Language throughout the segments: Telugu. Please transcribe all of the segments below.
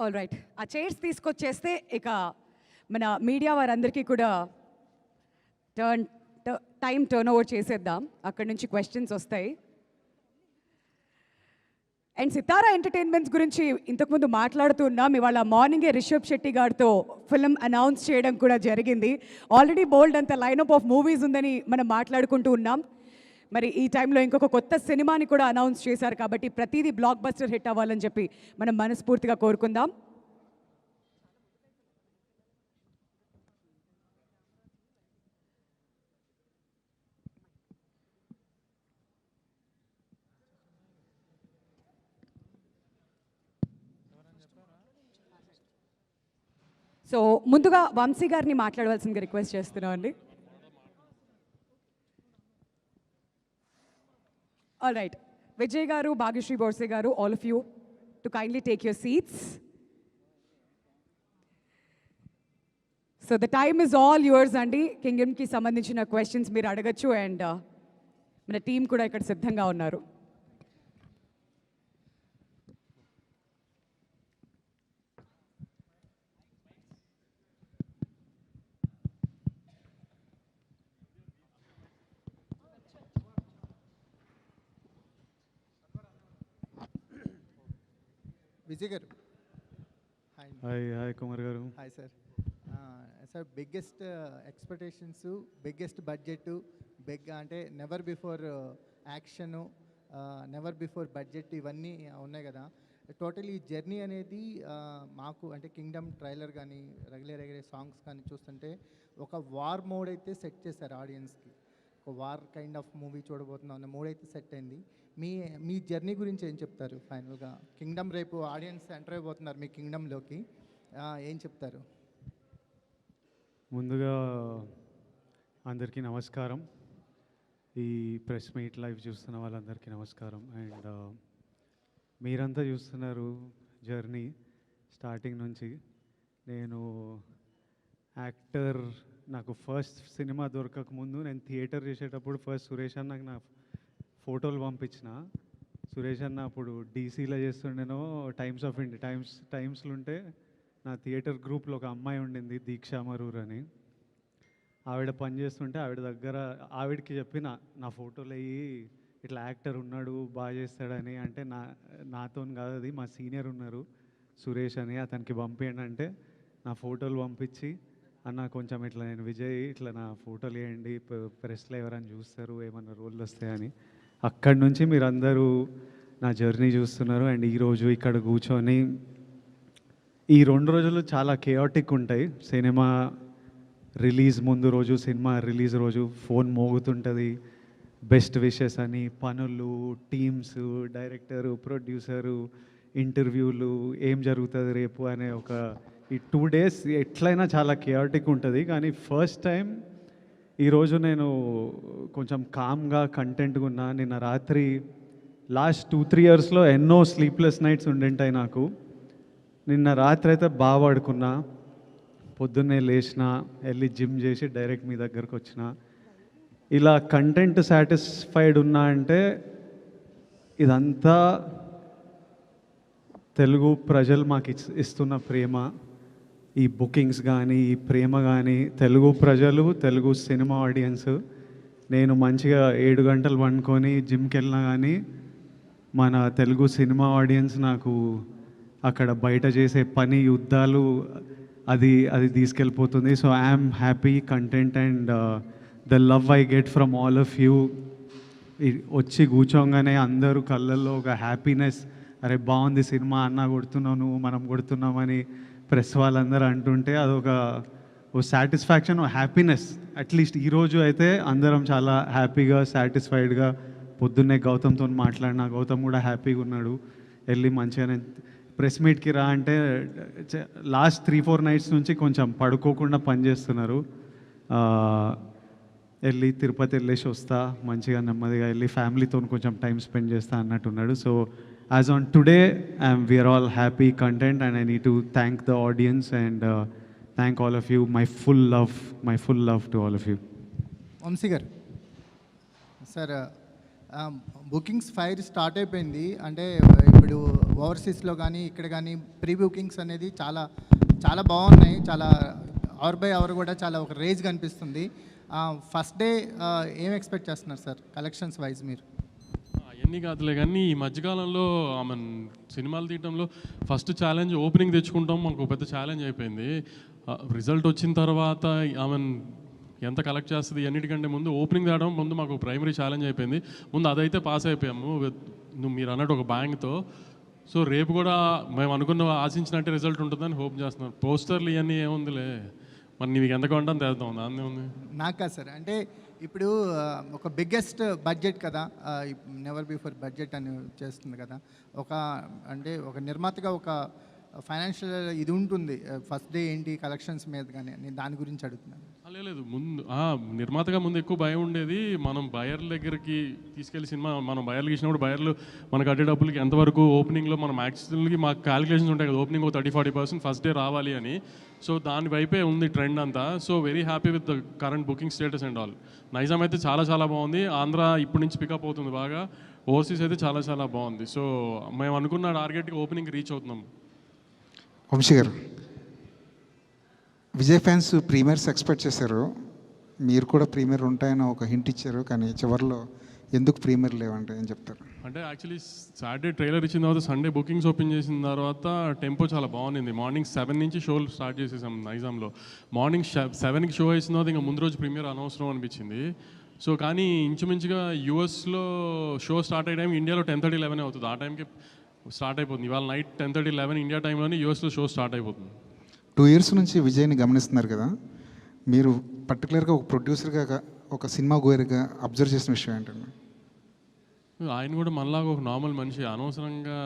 All right. ఆ చైర్స్ తీసుకొచ్చేస్తే ఇక మన మీడియా వారందరికీ కూడా టైం టర్న్ ఓవర్ చేసేద్దాం. అక్కడి నుంచి క్వశ్చన్స్ వస్తాయి. అండ్ సితారా ఎంటర్టైన్మెంట్స్ గురించి ఇంతకుముందు మాట్లాడుతూ ఉన్నాం. ఇవాళ మార్నింగే రిషబ్ శెట్టి గారితో ఫిల్మ్ అనౌన్స్ చేయడం కూడా జరిగింది. ఆల్రెడీ బోల్డ్ అంత లైనప్ ఆఫ్ మూవీస్ ఉందని మనం మాట్లాడుకుంటూ ఉన్నాం. మరి ఈ టైంలో ఇంకొక కొత్త సినిమాని కూడా అనౌన్స్ చేశారు కాబట్టి ప్రతిదీ బ్లాక్ బస్టర్ హిట్ అవ్వాలని చెప్పి మనం మనస్ఫూర్తిగా కోరుకుందాం. సో ముందుగా వంశీ గారిని మాట్లాడవలసిందిగా రిక్వెస్ట్ చేస్తున్నాం అండి. ఆల్ రైట్, విజయ్ గారు, భాగ్యశ్రీ బోర్సే గారు, all of you to kindly take your seats. So the time is all yours అండి. కింగ్డమ్కి సంబంధించిన క్వశ్చన్స్ మీరు అడగచ్చు. అండ్ మన టీం కూడా ఇక్కడ సిద్ధంగా ఉన్నారు. విజయ్ గారు, హాయ్ కుమార్ గారు. Hi sir. Sir, biggest expectations, biggest budget, అంటే never before action, never before budget, ఇవన్నీ ఉన్నాయి కదా. టోటల్ ఈ జర్నీ అనేది మాకు అంటే కింగ్డమ్ ట్రైలర్ కానీ రెగ్యులర్ సాంగ్స్ కానీ చూస్తుంటే ఒక వార్ మోడ్ అయితే సెట్ చేశారు ఆడియన్స్కి. ఒక వార్ కైండ్ ఆఫ్ మూవీ చూడబోతున్నాం అన్న మూడ్ అయితే సెట్ అయింది. మీ జర్నీ గురించి ఏం చెప్తారు? ఫైనల్గా కింగ్డమ్ రేపు ఆడియన్స్ ఎంటర్ అయిపోతున్నారు మీ కింగ్డమ్లోకి, ఏం చెప్తారు? ముందుగా అందరికీ నమస్కారం. ఈ ప్రెస్ మీట్ లైవ్ చూస్తున్న వాళ్ళందరికీ నమస్కారం. అండ్ మీరంతా చూస్తున్నారు జర్నీ స్టార్టింగ్ నుంచి. నేను యాక్టర్, నాకు ఫస్ట్ సినిమా దొరకక ముందు నేను థియేటర్ చేసేటప్పుడు ఫస్ట్ సురేష్ అన్నకు నా ఫోటోలు పంపించిన. సురేష్ అన్న అప్పుడు డీసీలో చేస్తుండేనో టైమ్స్ ఆఫ్ ఇండియా టైమ్స్లో ఉంటే నా థియేటర్ గ్రూప్లో ఒక అమ్మాయి ఉండింది, దీక్షా మరూర్ అని. ఆవిడ పనిచేస్తుంటే ఆవిడ దగ్గర ఆవిడకి చెప్పిన నా ఫోటోలు అయ్యి ఇట్లా యాక్టర్ ఉన్నాడు బాగా చేస్తాడని. అంటే నాతో కాదు, అది మా సీనియర్ ఉన్నారు సురేష్ అని, అతనికి పంపించండి అంటే నా ఫోటోలు పంపించి, అన్న కొంచెం ఇట్లా నేను విజయ్ ఇట్లా నా ఫోటోలు వేయండి, ప్రెస్లో ఎవరైనా చూస్తారు, ఏమన్నా రోళ్ళు వస్తాయని. అక్కడి నుంచి మీరు అందరూ నా జర్నీ చూస్తున్నారు. అండ్ ఈరోజు ఇక్కడ కూర్చొని ఈ 2 రోజులు చాలా కేయాటిక్ ఉంటాయి. సినిమా రిలీజ్ ముందు రోజు, సినిమా రిలీజ్ రోజు ఫోన్ మోగుతుంటుంది, బెస్ట్ విషెస్ అని, పనులు, టీమ్స్, డైరెక్టరు, ప్రొడ్యూసరు, ఇంటర్వ్యూలు, ఏం జరుగుతుంది రేపు అనే ఒక ఈ 2 days ఎట్లయినా చాలా కేయాటిక్ ఉంటుంది. కానీ ఫస్ట్ టైం ఈరోజు నేను కొంచెం కామ్గా కంటెంట్గా ఉన్నా. నిన్న రాత్రి లాస్ట్ 2-3 yearsలో ఎన్నో స్లీప్లెస్ నైట్స్ ఉండింటాయి నాకు. నిన్న రాత్రి అయితే బాగా పడుకున్నా, పొద్దున్నే లేచిన, వెళ్ళి జిమ్ చేసి డైరెక్ట్ మీ దగ్గరకు వచ్చిన. ఇలా కంటెంట్ సాటిస్ఫైడ్ ఉన్నా అంటే ఇదంతా తెలుగు ప్రజలు మాకు ఇస్తున్న ప్రేమ. ఈ బుకింగ్స్ కానీ, ఈ ప్రేమ కానీ, తెలుగు ప్రజలు, తెలుగు సినిమా ఆడియన్స్. నేను మంచిగా 7 గంటలు పండుకొని జిమ్కి వెళ్ళినా కానీ మన తెలుగు సినిమా ఆడియన్స్ నాకు అక్కడ బయట చేసే పని, యుద్ధాలు, అది తీసుకెళ్ళిపోతుంది. So I'm happy, content and the love I get from all of you. వచ్చి కూర్చోగానే అందరూ కళ్ళల్లో ఒక హ్యాపీనెస్, అరే బాగుంది సినిమా, అన్న కొడుతున్నావు నువ్వు, మనం కొడుతున్నామని ప్రెస్ వాళ్ళందరూ అంటుంటే అదొక సాటిస్ఫాక్షన్, హ్యాపీనెస్. అట్లీస్ట్ ఈరోజు అయితే అందరం చాలా హ్యాపీగా, సాటిస్ఫైడ్గా. పొద్దున్నే గౌతమ్తో మాట్లాడినా, గౌతమ్ కూడా హ్యాపీగా ఉన్నాడు. వెళ్ళి మంచిగానే ప్రెస్ మీట్కి రా అంటే లాస్ట్ 3-4 nights నుంచి కొంచెం పడుకోకుండా పనిచేస్తున్నారు. వెళ్ళి తిరుపతి వెళ్ళేసి వస్తా, మంచిగా నెమ్మదిగా వెళ్ళి ఫ్యామిలీతో కొంచెం టైం స్పెండ్ చేస్తా అన్నట్టున్నాడు. So as on today, we are all happy, content, and I need to thank the audience and thank all of you. My full love to all of you. Vamshi garu, sir bookings fire start అయిపోయింది. అంటే ఇప్పుడు ఓవర్సీస్లో కానీ ఇక్కడ కానీ ప్రీ బుకింగ్స్ అనేది చాలా చాలా బాగున్నాయి. చాలా అవర్ బై అవర్ కూడా చాలా ఒక రేజ్ కనిపిస్తుంది. ఫస్ట్ డే ఏం ఎక్స్పెక్ట్ చేస్తున్నారు సార్ కలెక్షన్స్ వైజ్ మీరు? అవన్నీ కాదులే కానీ ఈ మధ్యకాలంలో ఆమె సినిమాలు తీయటంలో ఫస్ట్ ఛాలెంజ్ ఓపెనింగ్ తెచ్చుకుంటాం, మనకు పెద్ద ఛాలెంజ్ అయిపోయింది. రిజల్ట్ వచ్చిన తర్వాత ఆమె ఎంత కలెక్ట్ చేస్తుంది అన్నిటికంటే ముందు ఓపెనింగ్ తేవడం ముందు మాకు ప్రైమరీ ఛాలెంజ్ అయిపోయింది. ముందు అదైతే పాస్ అయిపోయాము మీరు అన్నట్టు ఒక బ్యాంక్తో. సో రేపు కూడా మేము అనుకున్న ఆశించినట్టే రిజల్ట్ ఉంటుందని హోప్ చేస్తున్నాం. పోస్టర్లు ఇవన్నీ ఏముందిలే, మరి నీకు ఎంత కొంటాను తెద్దాం, దాన్ని ఉంది. నాకా సార్ అంటే ఇప్పుడు ఒక బిగ్గెస్ట్ బడ్జెట్ కదా, నెవర్ బిఫోర్ బడ్జెట్ అని చేస్తుంది కదా, ఒక అంటే ఒక నిర్మాతగా ఒక ఫైనాన్షియల్ ఇది ఉంటుంది. ఫస్ట్ డే ఏంటి కలెక్షన్స్ మీద కానీ నేను దాని గురించి అడుగుతున్నాను. లేదు ముందు నిర్మాతగా ముందు ఎక్కువ భయం ఉండేది. మనం బయర్ల దగ్గరికి తీసుకెళ్లి సినిమా మనం బయర్లు ఇచ్చినప్పుడు బయర్లు మనకు అడ్డే డబ్బులకి ఎంతవరకు ఓపెనింగ్లో మనం యాక్చువల్గా మాకు క్యాలిక్యులేషన్స్ ఉంటాయి కదా, ఓపెనింగ్ 30-40% ఫస్ట్ డే రావాలి అని. సో దాని వైపే ఉంది ట్రెండ్ అంతా. So very happy with the current booking status and all. Nizam అయితే చాలా చాలా బాగుంది. ఆంధ్ర ఇప్పటి నుంచి పికప్ అవుతుంది బాగా. ఓవర్సీస్ అయితే చాలా చాలా బాగుంది. సో మేము అనుకున్న టార్గెట్కి ఓపెనింగ్ రీచ్ అవుతున్నాం. వంశీ గారు, విజయ్ ఫ్యాన్స్ ప్రీమియర్స్ ఎక్స్పెక్ట్ చేశారు, మీరు కూడా ప్రీమియర్ ఉంటాయని ఒక హింట్ ఇచ్చారు, కానీ చివరిలో ఎందుకు ప్రీమియర్ లేవంటే ఏం చెప్తారు? అంటే యాక్చువల్లీ సాటర్డే ట్రైలర్ ఇచ్చిన తర్వాత సండే బుకింగ్స్ ఓపెన్ చేసిన తర్వాత టెంపో చాలా బాగుంది. మార్నింగ్ 7 నుంచి షోలు స్టార్ట్ చేసేసాం నైజాంలో. మార్నింగ్ 7కి షో వేసిన తర్వాత ఇంకా ముందు రోజు ప్రీమియర్ అనవసరం అనిపించింది. సో కానీ ఇంచుమించుగా యూఎస్లో షో స్టార్ట్ అయ్యే టైం ఇండియాలో 10:30-11 అవుతుంది. ఆ టైంకి స్టార్ట్ అయిపోతుంది. ఇవాళ నైట్ 10:30-11 ఇండియా టైంలోనే యూఎస్లో షో స్టార్ట్ అయిపోతుంది. 2 years నుంచి విజయ్ని గమనిస్తున్నారు కదా, మీరు పర్టికులర్గా ఒక ప్రొడ్యూసర్గా ఒక సినిమా గోయర్గా అబ్జర్వ్ చేసిన విషయం ఏంటండి? ఆయన కూడా మనలాగా ఒక నార్మల్ మనిషి, అనవసరంగా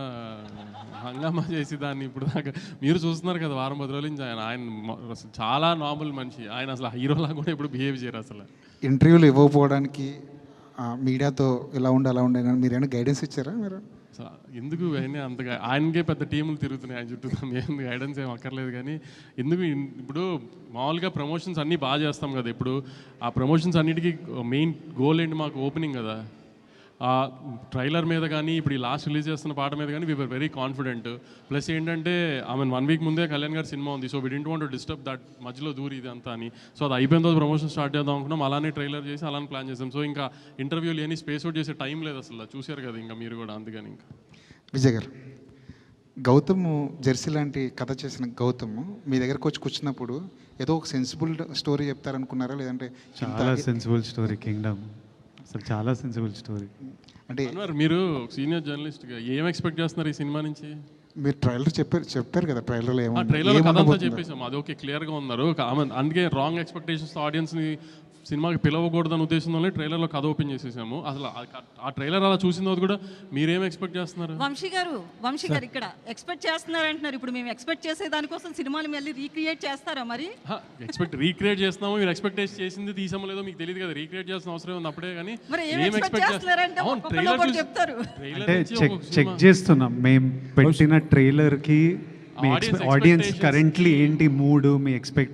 హంగామా చేసి దాన్ని ఇప్పుడు దాకా మీరు చూస్తున్నారు కదా వారం 10 రోజుల నుంచి ఆయన అసలు చాలా నార్మల్ మనిషి. ఆయన అసలు హీరోలా కూడా ఇప్పుడు బిహేవ్ చేయరు అసలు. ఇంటర్వ్యూలు ఇవ్వకపోవడానికి మీడియాతో ఇలా ఉండి అలా ఉండే మీరు ఏమైనా గైడెన్స్ ఇచ్చారా? మీరు ఎందుకు అయినా అంతగా ఆయనకే పెద్ద టీములు తిరుగుతున్నాయి ఆయన చుట్టూ, ఏం గైడెన్స్ ఏం అక్కర్లేదు. కానీ ఎందుకు ఇప్పుడు మామూలుగా ప్రమోషన్స్ అన్నీ బాగా చేస్తాం కదా, ఇప్పుడు ఆ ప్రమోషన్స్ అన్నిటికీ మెయిన్ గోల్ ఏంటి మాకు ఓపెనింగ్ కదా. ఆ ట్రైలర్ మీద కానీ ఇప్పుడు ఈ లాస్ట్ రిలీజ్ చేస్తున్న పాట మీద కానీ వీఆర్ వెరీ కాన్ఫిడెంట్. ప్లస్ ఏంటంటే ఆమె 1 week ముందే కళ్యాణ్ గారి సినిమా ఉంది. So we didn't want to disturb that మధ్యలో దూరి ఇది అంతా అని. సో అది అయిపోయిన తర్వాత ప్రమోషన్ స్టార్ట్ చేద్దాం అనుకున్నాం. అలానే ట్రైలర్ చేసి అలానే ప్లాన్ చేసాం. సో ఇంకా ఇంటర్వ్యూలు ఏని స్పేస్ అవుట్ చేసే టైం లేదు అసలు, చూశారు కదా ఇంకా మీరు కూడా. అందుకని ఇంకా విజయ్ గారు, గౌతమ్ జెర్సీ లాంటి కథ చేసిన గౌతమ్ మీ దగ్గరకు వచ్చి కూర్చున్నప్పుడు ఏదో ఒక సెన్సిబుల్ స్టోరీ చెప్తారనుకున్నారా, లేదంటే చాలా సెన్సిబుల్ స్టోరీ కింగ్డమ్, అసలు చాలా సెన్సిబుల్ స్టోరీ. అంటే మీరు సీనియర్ జర్నలిస్ట్గా ఏం ఎక్స్పెక్ట్ చేస్తున్నారు ఈ సినిమా నుంచి? మీరు ట్రైలర్ చెప్పారు కదా, ట్రైలర్లో ట్రైలర్ కథ అంతా చెప్పేసాం, అది ఓకే క్లియర్గా ఉన్నారు. అందుకే రాంగ్ ఎక్స్పెక్టేషన్స్ ఆడియన్స్ని సినిమాకి పిలవకూడదని ఉద్దేశంలోనే ట్రైలర్లో కథ ఓపెన్ చేసేసాము. అసలు ఆ ట్రైలర్ అలా చూసిన తర్వాత కూడా మీరేం ఎక్స్పెక్ట్ చేస్తున్నారు? వంశీ గారు ఇక్కడ ఎక్స్పెక్ట్ చేస్తున్నారు అంటున్నారు. ఇప్పుడు మేము ఎక్స్పెక్ట్ చేసే దానికోసం సినిమాని మళ్ళీ రీక్రియేట్ చేస్తారా? మరి రీక్రియేట్ చేస్తున్నాము, మీరు ఎక్స్పెక్ట్ చేసింది తీసామో లేదో మీకు తెలియదు కదా, రీక్రియేట్ చేసిన అవసరం ఉంది అప్పుడే. కానీ మరి ఏం ఎక్స్పెక్ట్ చేస్తున్నారంటే ఒక్కొక్కరు ఒకటి చెప్తారు. అంటే చెక్ చేస్తున్నాం మేము పెట్టిన ట్రైలర్కి మీ ఆడియన్స్ కరెంట్లీ ఏంటి మూడు, మీ